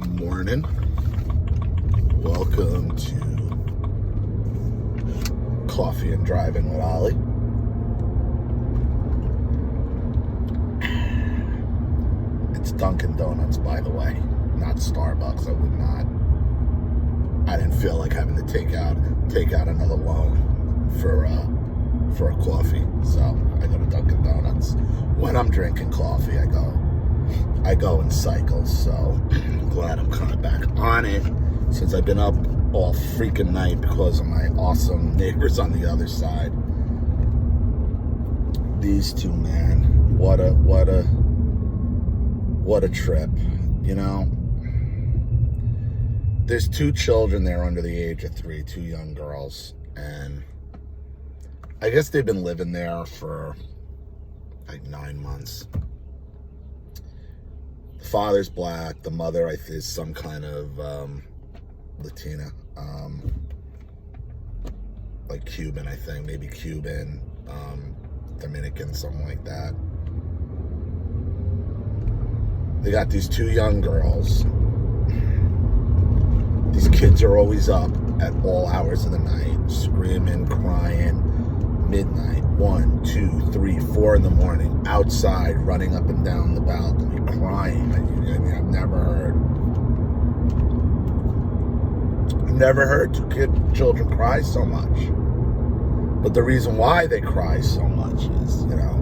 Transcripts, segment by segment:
morning. Welcome to Coffee and Driving with Ollie. It's Dunkin' Donuts, by the way, not Starbucks. I didn't feel like having to take out another loan for a coffee, so I go to Dunkin' Donuts. When I'm drinking coffee, I go in cycles, so I'm glad I'm kind of back on it since I've been up all freaking night because of my awesome neighbors on the other side. These two, man, what a trip, you know? There's two children there under the age of 3, two young girls, and I guess they've been living there for like 9 months. The father's black, the mother is some kind of Latina, like Cuban, I think, maybe Cuban, Dominican, something like that. They got these two young girls. These kids are always up at all hours of the night, screaming, crying, midnight, 1, 2, 3, 4 in the morning, outside, running up and down the balcony, crying. I mean, I've never heard two children cry so much. But the reason why they cry so much is, you know,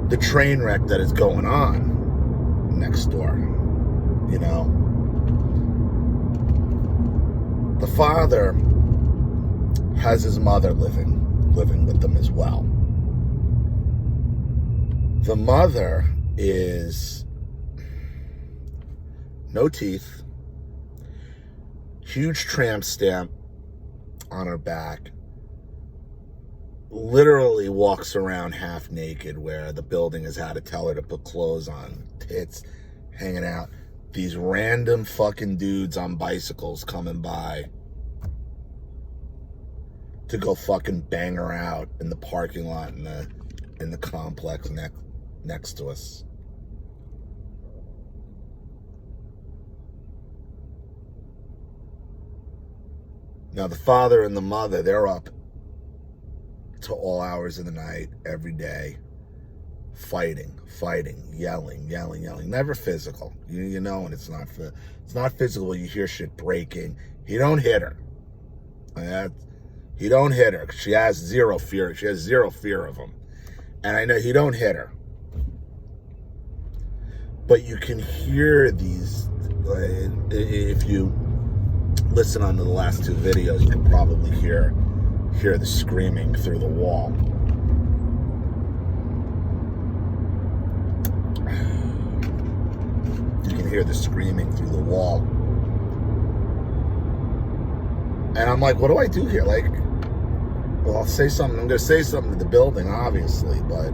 the train wreck that is going on next door, you know. The father has his mother living with them as well. The mother is no teeth, huge tramp stamp on her back, literally walks around half naked where the building has had to tell her to put clothes on, tits hanging out. These random fucking dudes on bicycles coming by to go fucking bang her out in the parking lot in the complex next to us. Now the father and the mother, they're up to all hours of the night, every day, fighting, yelling. Never physical, you know, and it's not physical. You hear shit breaking. He don't hit her. He don't hit her. She has zero fear. She has zero fear of him, and I know he don't hit her. But you can hear these. If you listen on to the last two videos, you can probably hear the screaming through the wall. You can hear the screaming through the wall. And I'm like, what do I do here? Like, well, I'll say something. I'm going to say something to the building, obviously, but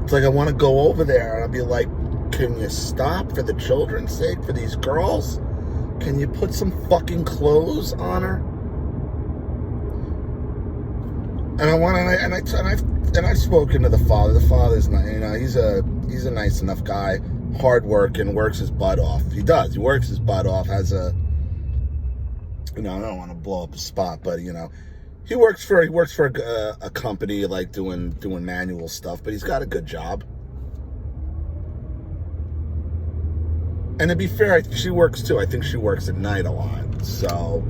it's like I want to go over there and I'll be like, can you stop for the children's sake, for these girls? Can you put some fucking clothes on her? And I've spoken to the father. The father's not, you know, he's a nice enough guy, hardworking, works his butt off. He does. He works his butt off. Has a, you know, I don't want to blow up a spot, but you know, he works for a company like doing manual stuff, but he's got a good job. And to be fair, she works too. I think she works at night a lot. So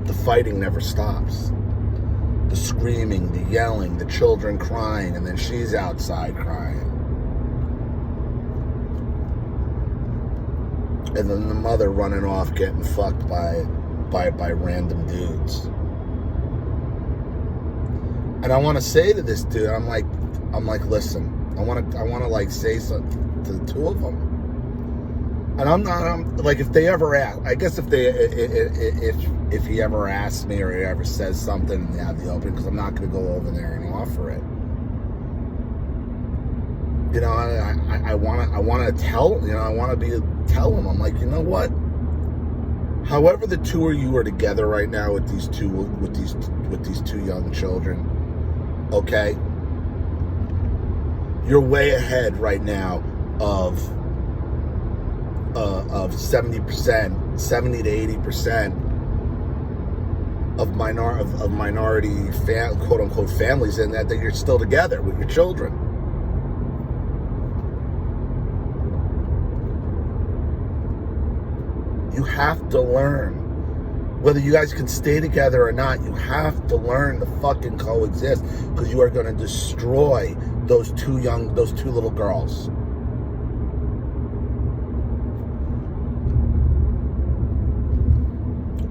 the fighting never stops. The screaming, the yelling, the children crying, and then she's outside crying. And then the mother running off getting fucked by random dudes. And I want to say to this dude, I'm like, listen, I want to like say something to the two of them. And I'm like, if they ever ask, I guess if he ever asks me or he ever says something in the open, because I'm not going to go over there and offer it. You know, I want to tell, you know, I want to tell him, I'm like, you know what? however the two of you are together right now with these two young children, okay? You're way ahead right now of 70%, 70 to 80% of minority quote unquote families in that you're still together with your children. You have to learn, whether you guys can stay together or not, you have to learn to fucking coexist, because you are going to destroy those two little girls.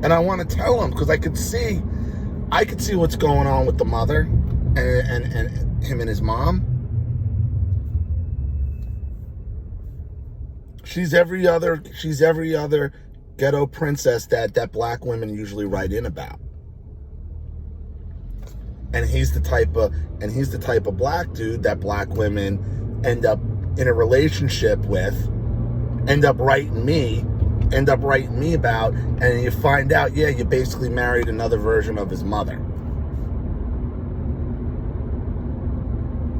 And I want to tell them, because I could see what's going on with the mother and him and his mom. She's every other ghetto princess that black women usually write in about. And he's the type of black dude that black women end up in a relationship with, end up writing me about, and you find out, yeah, you basically married another version of his mother.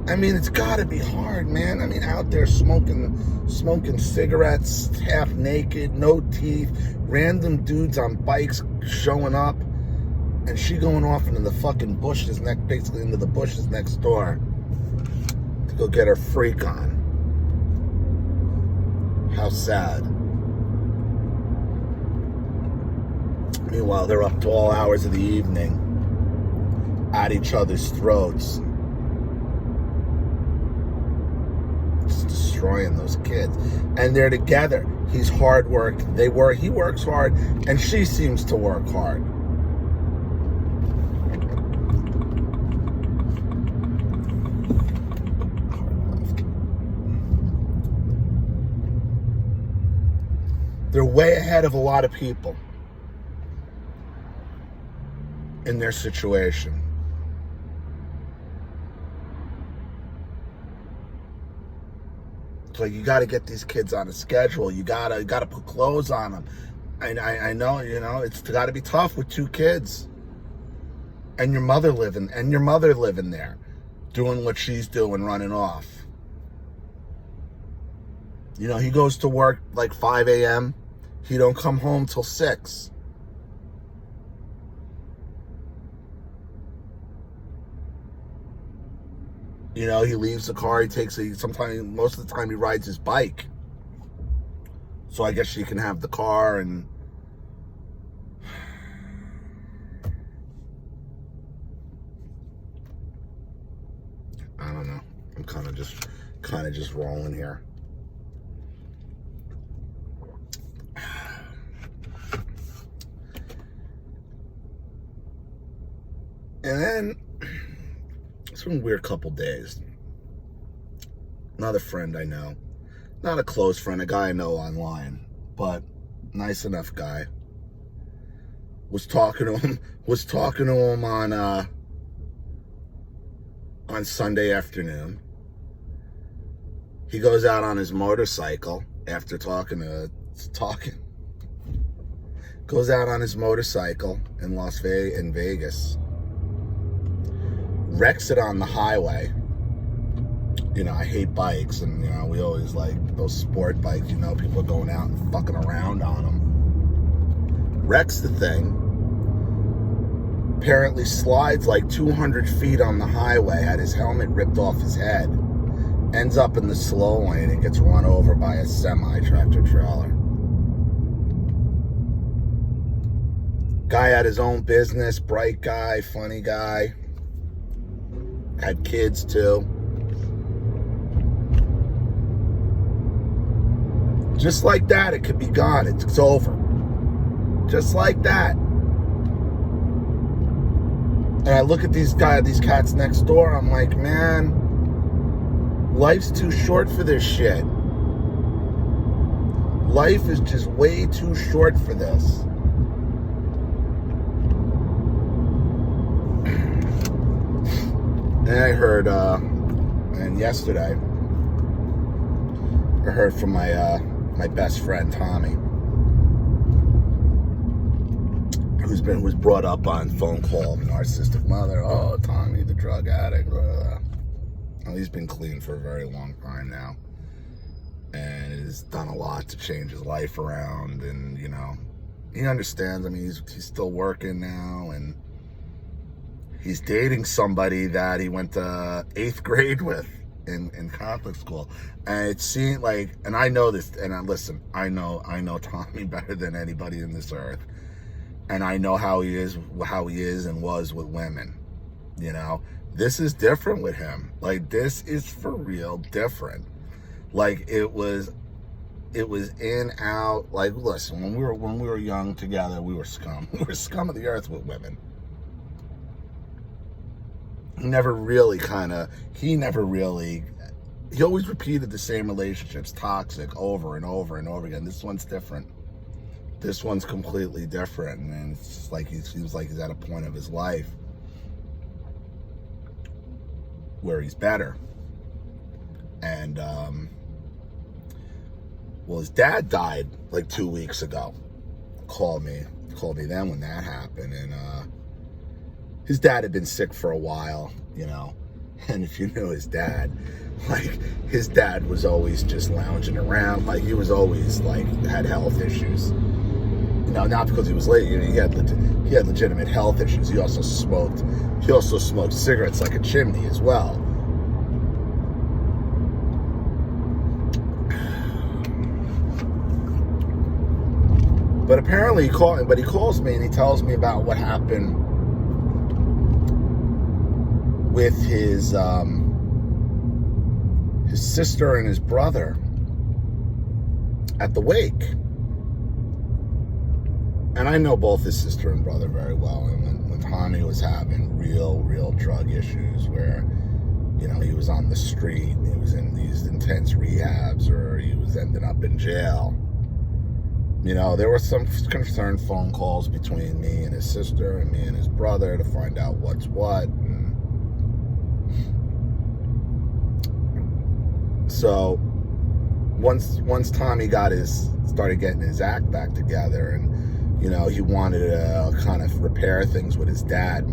I mean, it's gotta be hard, man. I mean, out there smoking cigarettes, half naked, no teeth, random dudes on bikes showing up, and she going off into the fucking bushes, basically into the bushes next door to go get her freak on. How sad. Meanwhile, they're up to all hours of the evening at each other's throats, just destroying those kids. And they're together. He's hard work. He works hard, and she seems to work hard. They're way ahead of a lot of people in their situation. So you got to get these kids on a schedule. You gotta put clothes on them. I know, it's got to be tough with two kids, and your mother living there, doing what she's doing, running off. He goes to work like 5 a.m. He don't come home till 6. He leaves the car, most of the time he rides his bike. So I guess she can have the car, and I don't know. I'm kind of just rolling here. And then it's been a weird couple days. Another friend I know, not a close friend, a guy I know online, but nice enough guy, was talking to him on Sunday afternoon. He goes out on his motorcycle after talking. Goes out on his motorcycle in Vegas. Wrecks it on the highway. I hate bikes, and we always like those sport bikes. People are going out and fucking around on them. Wrecks the thing. Apparently slides like 200 feet on the highway. Had his helmet ripped off his head. Ends up in the slow lane and gets run over by a semi-tractor trailer. Guy had his own business. Bright guy, funny guy. Had kids too. Just like that, it could be gone. It's over. Just like that. And I look at these cats next door. I'm like, man, life's too short for this shit. Life is just way too short for this. And I heard, and yesterday, I heard from my best friend, Tommy. who's brought up on phone call, narcissistic mother. Oh, Tommy, the drug addict. Well, he's been clean for a very long time now, and has done a lot to change his life around. And he understands. I mean, he's still working now, and he's dating somebody that he went to 8th grade with in Catholic school. And it seemed like, and I know this, and listen, I know Tommy better than anybody in this earth. And I know how he is and was with women. This is different with him. Like, this is for real different. Like, it was in, out. Like, listen, when we were young together, we were scum. We were scum of the earth with women. He always repeated the same relationships, toxic, over and over and over again. This one's different. This one's completely different, and it's just like he seems like he's at a point of his life where he's better. And well, his dad died like 2 weeks ago. Called me then when that happened, and his dad had been sick for a while, and if you knew his dad, like, his dad was always just lounging around, like, he was always like had health issues. Not because he was late. He had legitimate health issues. He also smoked cigarettes like a chimney as well. But apparently he calls me and he tells me about what happened with his sister and his brother at the wake. And I know both his sister and brother very well. And when Tommy was having real drug issues where, he was on the street, and he was in these intense rehabs, or he was ending up in jail, there were some concerned phone calls between me and his sister and me and his brother to find out what's what. And so once Tommy started getting his act back together, and he wanted to kind of repair things with his dad,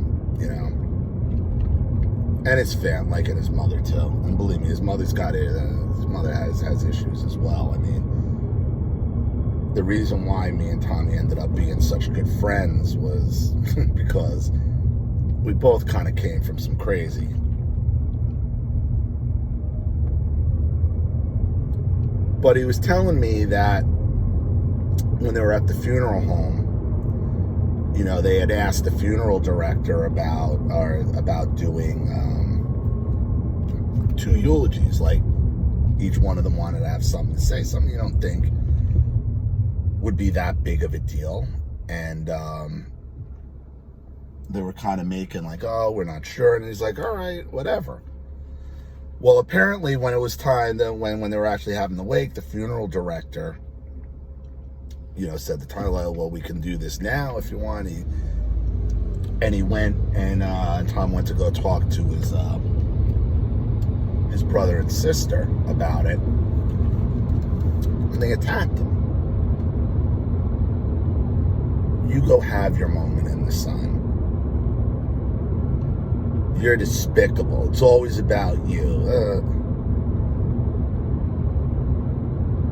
and his family, like, and his mother too. And believe me, his mother's got it. His mother has issues as well. I mean, the reason why me and Tommy ended up being such good friends was because we both kind of came from some crazy. But he was telling me that when they were at the funeral home, they had asked the funeral director about doing 2 eulogies. Like, each one of them wanted to have something to say, something you don't think would be that big of a deal. And they were kind of making like, oh, we're not sure. And he's like, all right, whatever. Well, apparently when it was time, when they were actually having the wake, the funeral director, said the title, well, we can do this now if you want. He went, and Tom went to go talk to his brother and sister about it, and they attacked him. You go have your moment in the sun. You're despicable. It's always about you.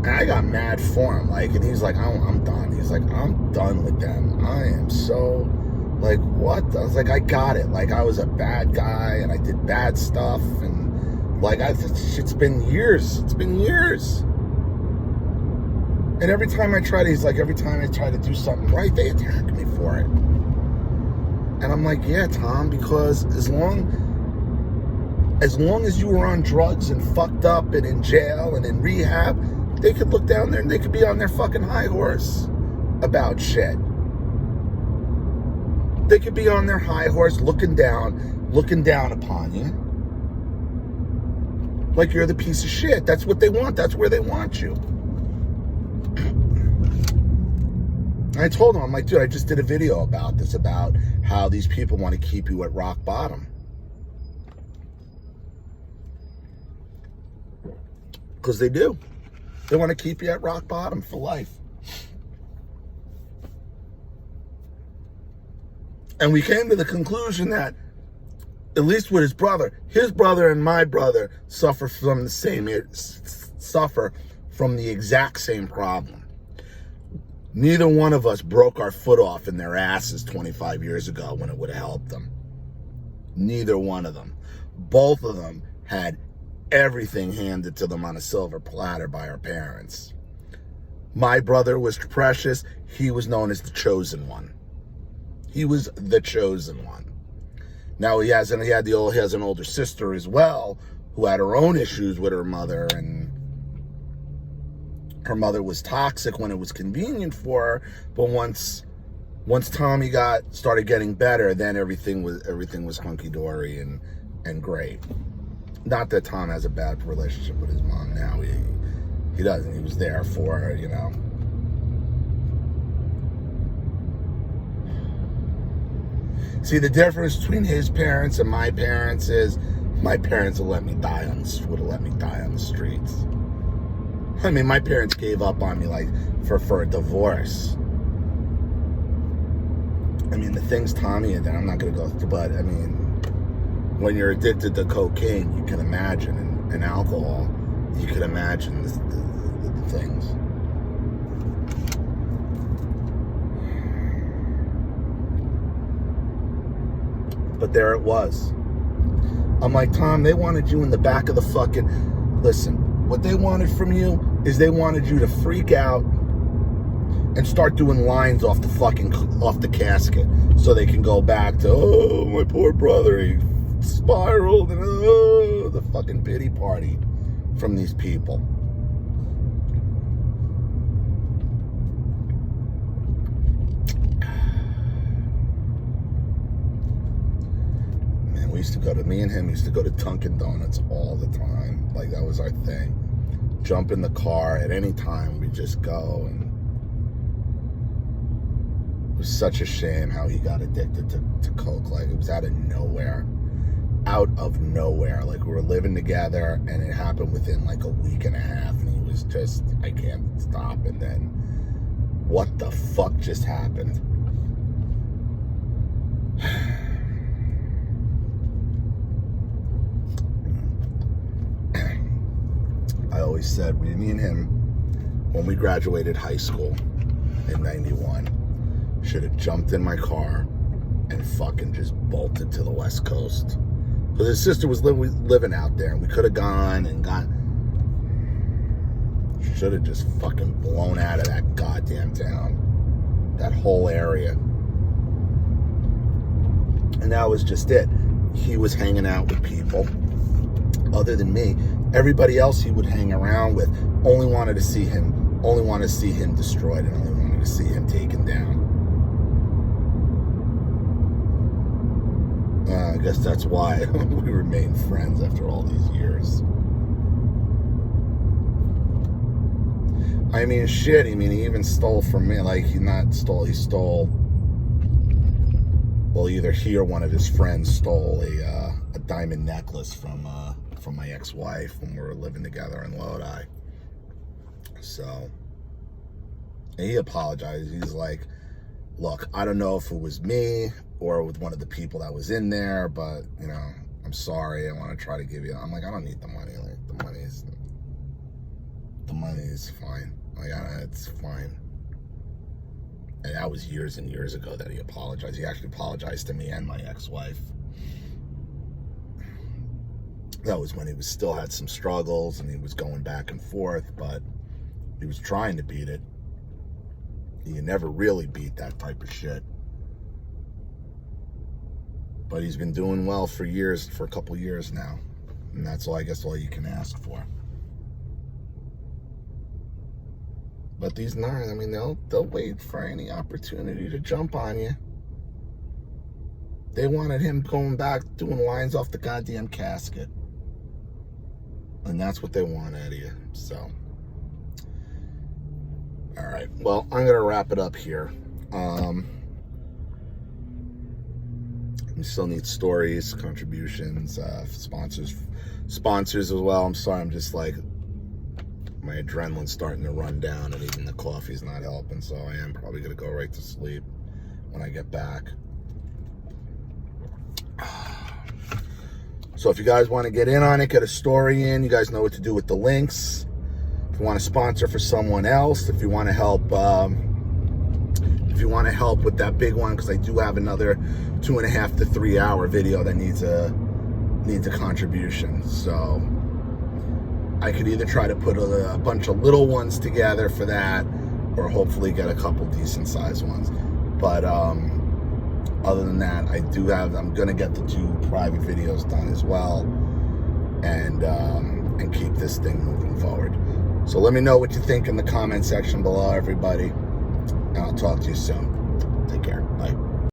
And I got mad for him, and he's like, I'm done. He's like, I'm done with them. I am so, what? I was like, I got it. I was a bad guy, and I did bad stuff, and, it's been years. It's been years. And every time I try to do something right, they attack me for it. And I'm like, yeah, Tom, because as long as you were on drugs and fucked up and in jail and in rehab, they could look down there and they could be on their fucking high horse about shit. They could be on their high horse looking down upon you. Like you're the piece of shit. That's what they want. That's where they want you. I told him, I'm like, dude, I just did a video about this, about how these people want to keep you at rock bottom. Because they do. They want to keep you at rock bottom for life. And we came to the conclusion that, at least with his brother and my brother suffer from the exact same problem. Neither one of us broke our foot off in their asses 25 years ago when it would have helped them. Neither one of them. Both of them had everything handed to them on a silver platter by our parents. My brother was precious. He was known as the chosen one. He was the chosen one. Now he has an older sister as well, who had her own issues with her mother, and her mother was toxic when it was convenient for her. But once Tommy started getting better, then everything was hunky dory and great. Not that Tom has a bad relationship with his mom now. He doesn't. He was there for her, you know. See, the difference between his parents and my parents is my parents would have let me die on the streets. I mean, my parents gave up on me like for a divorce. I mean, the things Tommy had done, I'm not going to go through, but I mean, when you're addicted to cocaine, you can imagine, and alcohol, you can imagine the things. But there it was. I'm like, Tom, they wanted you in the back of the fucking... Listen, what they wanted from you is they wanted you to freak out and start doing lines off the casket so they can go back to, oh, my poor brother, he spiraled, and oh, the fucking pity party from these people. Man, me and him used to go to Dunkin' Donuts all the time. Like, that was our thing. Jump in the car at any time, we'd just go, and it was such a shame how he got addicted to coke. Like, it was out of nowhere. Like, we were living together, and it happened within like a week and a half, and he was just, I can't stop. And then, what the fuck just happened? I always said, me and him, when we graduated high school in 91, should have jumped in my car and fucking just bolted to the West Coast. Because his sister was living out there, and we could have gone and should have just fucking blown out of that goddamn town. That whole area. And that was just it. He was hanging out with people other than me. Everybody else he would hang around with only wanted to see him destroyed, and only wanted to see him taken down. I guess that's why we remained friends after all these years. I mean, shit, he even stole from me. Like, he stole, well, either he or one of his friends stole a diamond necklace from my ex-wife when we were living together in Lodi. So, and he apologized. He's like, look, I don't know if it was me or with one of the people that was in there, but, you know, I'm sorry. I want to try to give you... I'm like, I don't need the money. Like, the money is fine. Like, it's fine. And that was years and years ago that he apologized. He actually apologized to me and my ex-wife. That was when he still had some struggles, and he was going back and forth, but he was trying to beat it. You never really beat that type of shit. But he's been doing well for a couple years now. And that's all you can ask for. But these narcs, I mean, they'll wait for any opportunity to jump on you. They wanted him going back, doing lines off the goddamn casket. And that's what they want out of you. So, all right. Well, I'm going to wrap it up here. We still need stories, contributions, sponsors as well. I'm sorry, I'm just like, my adrenaline's starting to run down, and even the coffee's not helping, so I am probably going to go right to sleep when I get back. So if you guys want to get in on it, get a story in, you guys know what to do with the links. If you want to sponsor for someone else, if you want to help with that big one, because I do have another 2.5 to 3 hour video that needs a contribution. So I could either try to put a bunch of little ones together for that, or hopefully get a couple decent sized ones. But other than that, I'm gonna get the 2 private videos done as well, and keep this thing moving forward. So let me know what you think in the comment section below, everybody, and I'll talk to you soon. Take care. Bye.